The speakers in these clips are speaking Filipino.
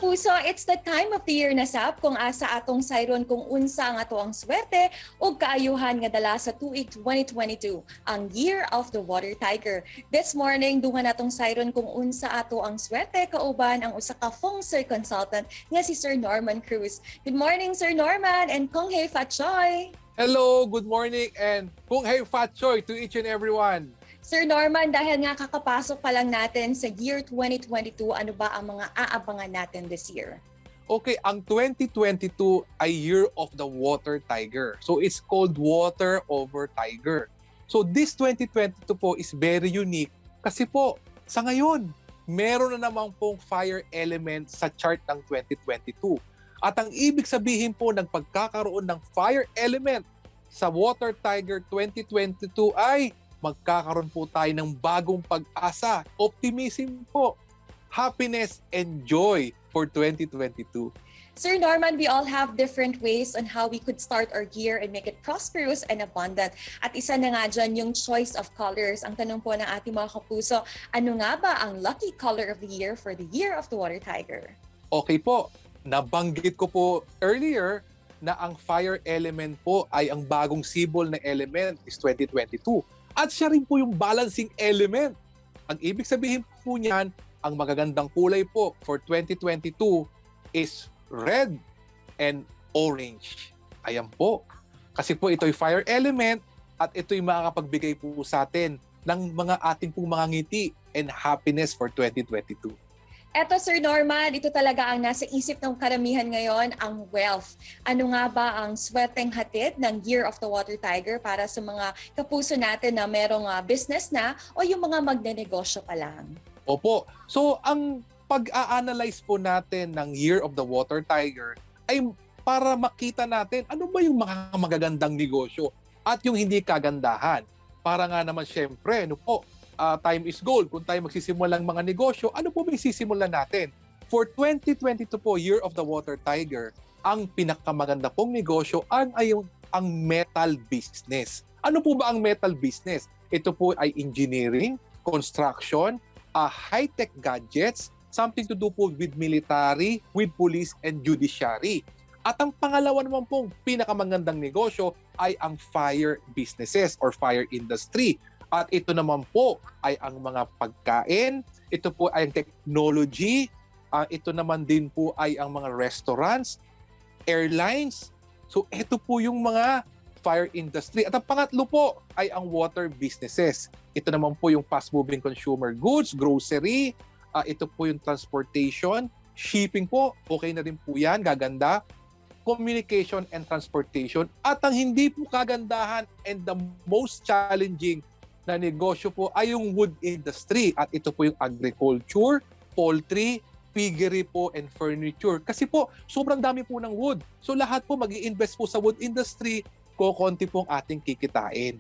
kapuso, it's the time of the year na sab kung asa atong sayron kung unsa ang ato ang swerte ug kaayuhan nga dala sa tuig 2022, ang Year of the Water Tiger. This morning, duha natong sayron kung unsa ato ang swerte kauban ang usa ka feng shui consultant nga si Sir Norman Cruz. Good morning, Sir Norman, and Kong Hei Fat Choi! Hello, good morning, and Kung Hei Fat Choi to each and everyone. Sir Norman, dahil nga kakapasok pa lang natin sa year 2022, ano ba ang mga aabangan natin this year? Okay, ang 2022 ay Year of the Water Tiger. So it's called Water over Tiger. So this 2022 po is very unique kasi po sa ngayon, meron na naman pong fire element sa chart ng 2022. At ang ibig sabihin po ng pagkakaroon ng fire element sa Water Tiger 2022 ay magkakaroon po tayo ng bagong pag-asa, optimism po, happiness and joy for 2022. Sir Norman, we all have different ways on how we could start our year and make it prosperous and abundant. At isa na nga dyan yung choice of colors. Ang tanong po ng ating mga kapuso, ano nga ba ang lucky color of the year for the Year of the Water Tiger? Okay po, nabanggit ko po earlier na ang fire element po ay ang bagong symbol na element is 2022. At siya rin po yung balancing element. Ang ibig sabihin po niyan, ang magagandang kulay po for 2022 is red and orange. Ayan po. Kasi po ito'y fire element at ito'y makakapagbigay po sa atin ng mga ating pong mga ngiti and happiness for 2022. Eto, Sir Norman, ito talaga ang nasa isip ng karamihan ngayon, ang wealth. Ano nga ba ang swerteng hatid ng Year of the Water Tiger para sa mga kapuso natin na merong business na o yung mga magnenegosyo pa lang? Opo. So, ang pag-a-analyze po natin ng Year of the Water Tiger ay para makita natin ano ba yung mga magagandang negosyo at yung hindi kagandahan. Para nga naman syempre, ano po, time is gold. Kung tayo magsisimula ng mga negosyo, ano po may sisimulan natin? For 2022 po, Year of the Water Tiger, ang pinakamaganda pong negosyo ay ang metal business. Ano po ba ang metal business? Ito po ay engineering, construction, high-tech gadgets, something to do po with military, with police, and judiciary. At ang pangalawa naman pong pinakamagandang negosyo ay ang fire businesses or fire industry. At ito naman po ay ang mga pagkain, ito po ay ang technology, ito naman din po ay ang mga restaurants, airlines. So ito po yung mga fire industry. At ang pangatlo po ay ang water businesses. Ito naman po yung fast-moving consumer goods, grocery, ito po yung transportation, shipping po, okay na rin po yan, gaganda, communication and transportation. At ang hindi po kagandahan and the most challenging na negosyo po ay yung wood industry at ito po yung agriculture, poultry, piggery po and furniture. Kasi po, sobrang dami po ng wood. So lahat po mag-i-invest po sa wood industry, kokonti po ang ating kikitain.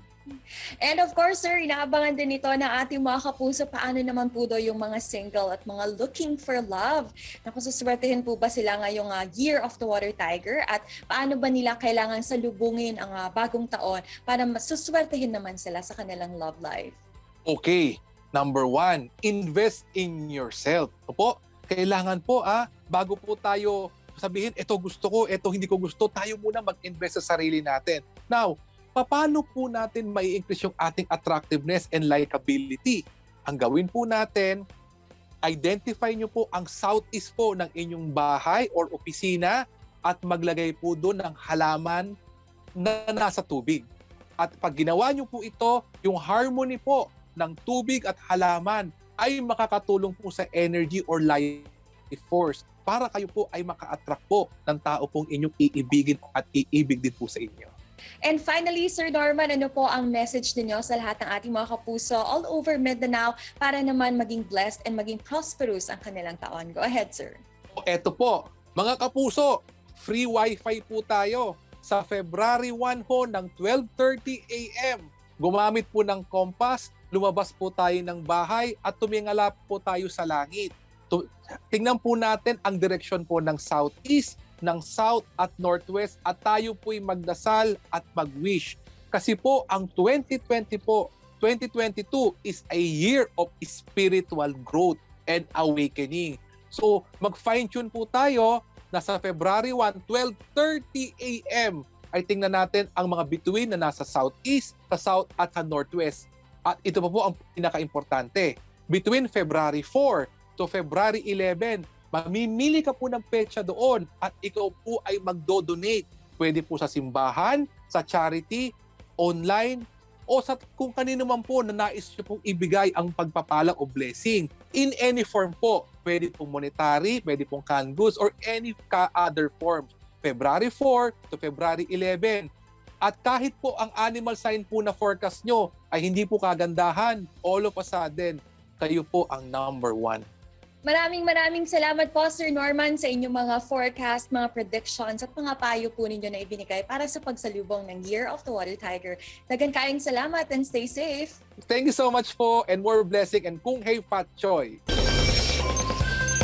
And of course, sir, inaabangan din ito ng ating mga kapuso. Paano naman po daw yung mga single at mga looking for love? Nakususwertehin po ba sila ngayong Year of the Water Tiger? At paano ba nila kailangan salubungin ang bagong taon para masuswertehin naman sila sa kanilang love life? Okay, number 1, invest in yourself. Opo, kailangan po bago po tayo sabihin, ito gusto ko, ito hindi ko gusto, tayo muna mag-invest sa sarili natin. Now, paano po natin mai-increase yung ating attractiveness and likability? Ang gawin po natin, identify nyo po ang southeast po ng inyong bahay or opisina at maglagay po doon ng halaman na nasa tubig. At pag ginawa nyo po ito, yung harmony po ng tubig at halaman ay makakatulong po sa energy or life force para kayo po ay maka-attract po ng tao pong inyong iibigin at iibig din po sa inyo. And finally, Sir Norman, ano po ang message ninyo sa lahat ng ating mga kapuso all over Mindanao para naman maging blessed and maging prosperous ang kanilang taon? Go ahead, sir. Eto po, mga kapuso, free wifi po tayo sa February 1 ho ng 12:30 a.m. Gumamit po ng compass, lumabas po tayo ng bahay at tumingala po tayo sa langit. Tingnan po natin ang direksyon po ng southeast, ng south at northwest at tayo po'y magdasal at mag-wish. Kasi po ang 2022 is a year of spiritual growth and awakening. So mag-fine-tune po tayo na sa February 1, 12:30 a.m. ay tingnan natin ang mga bituin na nasa southeast, sa south at sa northwest. At ito pa po ang pinaka-importante. Between February 4 to February 11, mamimili ka po ng petsa doon at ikaw po ay magdo-donate. Pwede po sa simbahan, sa charity, online, o sa kung kanino man po na nais nyo pong ibigay ang pagpapala o blessing. In any form po, pwede pong monetary, pwede pong canned goods, or any other form. February 4 to February 11. At kahit po ang animal sign po na forecast nyo ay hindi po kagandahan, all of a sudden, kayo po ang number 1. Maraming salamat po, Sir Norman, sa inyong mga forecast, mga predictions at mga payo po ninyo na ibinigay para sa pagsalubong ng Year of the Water Tiger. Daghang kaayong salamat and stay safe. Thank you so much po and more blessing and kung hey fat choy.